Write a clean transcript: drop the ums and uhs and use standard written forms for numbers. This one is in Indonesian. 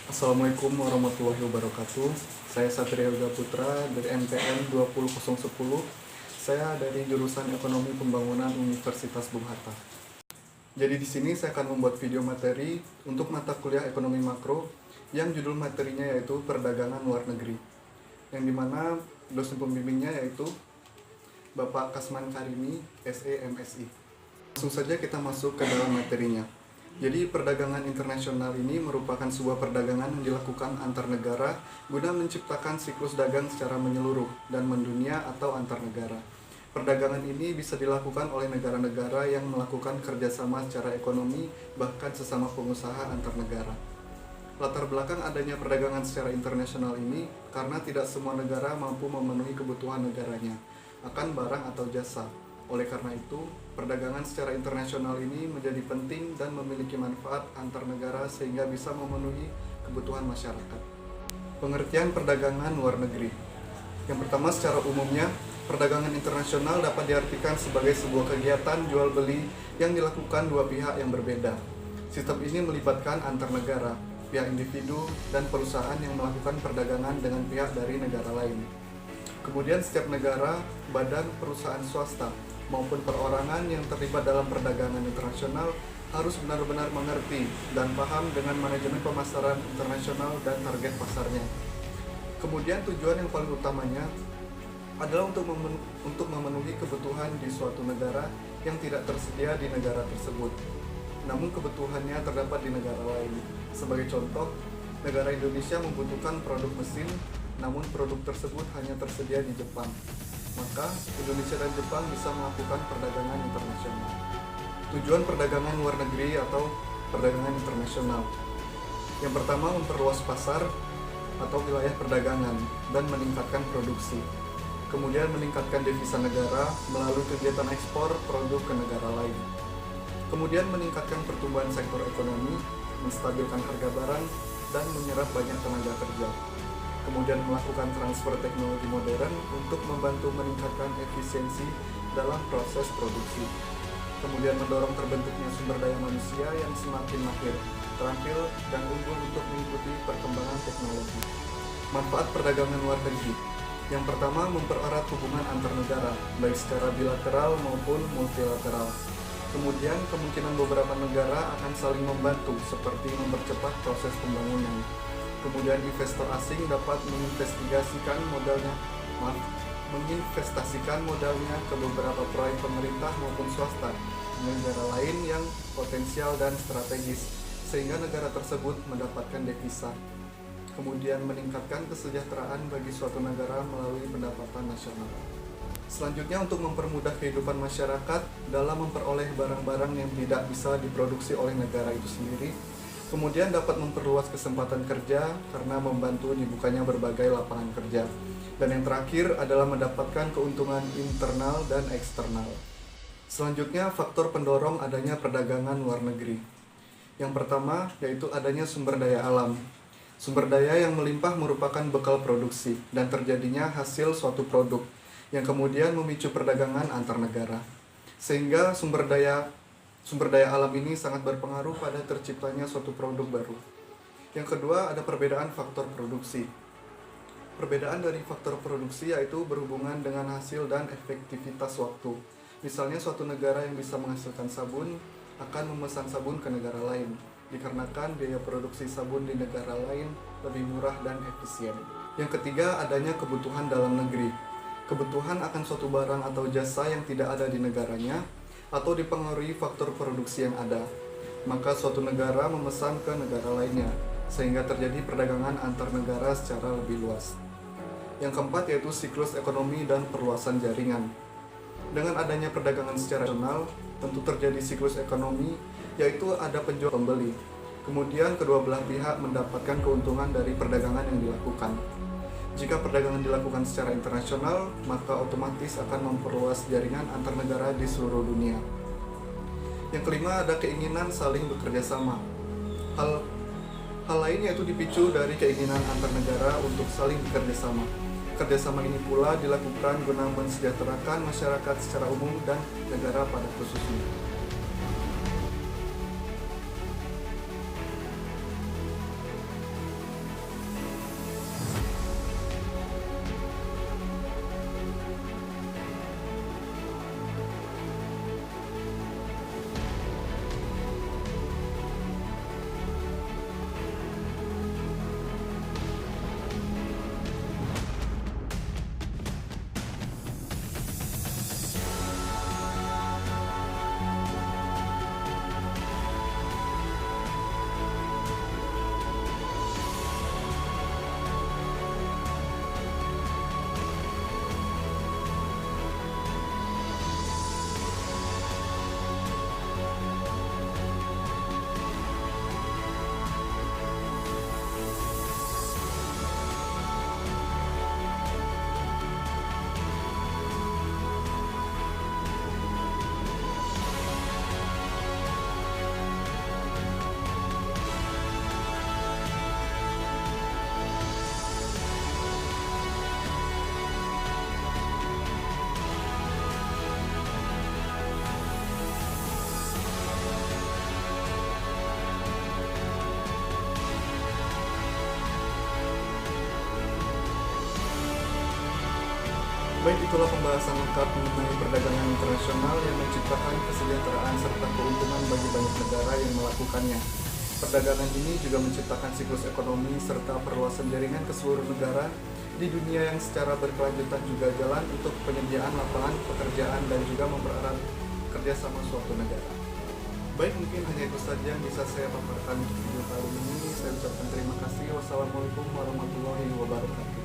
Assalamualaikum warahmatullahi wabarakatuh. Saya Satria Yoga Putra dari NPM 20010. Saya dari jurusan Ekonomi Pembangunan Universitas Bung Hatta. Jadi di sini saya akan membuat video materi untuk mata kuliah Ekonomi Makro yang judul materinya yaitu Perdagangan Luar Negeri. Yang dimana dosen pembimbingnya yaitu Bapak Kasman Karimi, SE MSI. Langsung saja kita masuk ke dalam materinya. Jadi perdagangan internasional ini merupakan sebuah perdagangan yang dilakukan antar negara guna menciptakan siklus dagang secara menyeluruh dan mendunia atau antar negara. Perdagangan ini bisa dilakukan oleh negara-negara yang melakukan kerjasama secara ekonomi bahkan sesama pengusaha antar negara. Latar belakang adanya perdagangan secara internasional ini karena tidak semua negara mampu memenuhi kebutuhan negaranya akan barang atau jasa. Oleh karena itu, perdagangan secara internasional ini menjadi penting dan memiliki manfaat antar negara sehingga bisa memenuhi kebutuhan masyarakat. Pengertian perdagangan luar negeri. Yang pertama, secara umumnya, perdagangan internasional dapat diartikan sebagai sebuah kegiatan jual beli yang dilakukan dua pihak yang berbeda. Sistem ini melibatkan antar negara, pihak individu, dan perusahaan yang melakukan perdagangan dengan pihak dari negara lain. Kemudian setiap negara, badan, perusahaan swasta, maupun perorangan yang terlibat dalam perdagangan internasional harus benar-benar mengerti dan paham dengan manajemen pemasaran internasional dan target pasarnya. Kemudian tujuan yang paling utamanya adalah untuk memenuhi kebutuhan di suatu negara yang tidak tersedia di negara tersebut, namun kebutuhannya terdapat di negara lain. Sebagai contoh, negara Indonesia membutuhkan produk mesin, namun produk tersebut hanya tersedia di Jepang. Maka Indonesia dan Jepang bisa melakukan perdagangan internasional. Tujuan perdagangan luar negeri atau perdagangan internasional. Yang pertama, memperluas pasar atau wilayah perdagangan dan meningkatkan produksi. Kemudian meningkatkan devisa negara melalui kegiatan ekspor produk ke negara lain. Kemudian meningkatkan pertumbuhan sektor ekonomi, menstabilkan harga barang, dan menyerap banyak tenaga kerja. Kemudian melakukan transfer teknologi modern untuk membantu meningkatkan efisiensi dalam proses produksi. Kemudian mendorong terbentuknya sumber daya manusia yang semakin mahir, terampil, dan unggul untuk mengikuti perkembangan teknologi. Manfaat perdagangan luar negeri. Yang pertama, mempererat hubungan antar negara, baik secara bilateral maupun multilateral. Kemudian kemungkinan beberapa negara akan saling membantu, seperti mempercepat proses pembangunan. Kemudian investor asing dapat menginvestasikan modalnya ke beberapa proyek pemerintah maupun swasta di negara lain yang potensial dan strategis, sehingga negara tersebut mendapatkan devisa. Kemudian meningkatkan kesejahteraan bagi suatu negara melalui pendapatan nasional. Selanjutnya, untuk mempermudah kehidupan masyarakat dalam memperoleh barang-barang yang tidak bisa diproduksi oleh negara itu sendiri. Kemudian dapat memperluas kesempatan kerja karena membantu dibukanya berbagai lapangan kerja. Dan yang terakhir adalah mendapatkan keuntungan internal dan eksternal. Selanjutnya, faktor pendorong adanya perdagangan luar negeri. Yang pertama, yaitu adanya sumber daya alam. Sumber daya yang melimpah merupakan bekal produksi dan terjadinya hasil suatu produk yang kemudian memicu perdagangan antar negara. Sehingga sumber daya alam ini sangat berpengaruh pada terciptanya suatu produk baru. Yang kedua, ada perbedaan faktor produksi. Perbedaan dari faktor produksi yaitu berhubungan dengan hasil dan efektivitas waktu. Misalnya suatu negara yang bisa menghasilkan sabun akan memesan sabun ke negara lain, dikarenakan biaya produksi sabun di negara lain lebih murah dan efisien. Yang ketiga, adanya kebutuhan dalam negeri. Kebutuhan akan suatu barang atau jasa yang tidak ada di negaranya, atau dipengaruhi faktor produksi yang ada, maka suatu negara memesan ke negara lainnya, sehingga terjadi perdagangan antar negara secara lebih luas. Yang keempat yaitu siklus ekonomi dan perluasan jaringan. Dengan adanya perdagangan secara nasional, tentu terjadi siklus ekonomi, yaitu ada penjual pembeli. Kemudian kedua belah pihak mendapatkan keuntungan dari perdagangan yang dilakukan. Jika perdagangan dilakukan secara internasional, maka otomatis akan memperluas jaringan antar negara di seluruh dunia. Yang kelima, ada keinginan saling bekerja sama. Hal lain yaitu dipicu dari keinginan antar negara untuk saling bekerja sama. Kerjasama ini pula dilakukan guna mensejahterakan masyarakat secara umum dan negara pada khususnya. Baik, itulah pembahasan lengkap mengenai perdagangan internasional yang menciptakan kesejahteraan serta keuntungan bagi banyak negara yang melakukannya. Perdagangan ini juga menciptakan siklus ekonomi serta perluasan jaringan ke seluruh negara di dunia yang secara berkelanjutan juga jalan untuk penyediaan lapangan pekerjaan dan juga mempererat kerjasama suatu negara. Baik, mungkin hanya itu saja yang bisa saya paparkan untuk video kali ini. Saya ucapkan terima kasih. Wassalamualaikum warahmatullahi wabarakatuh.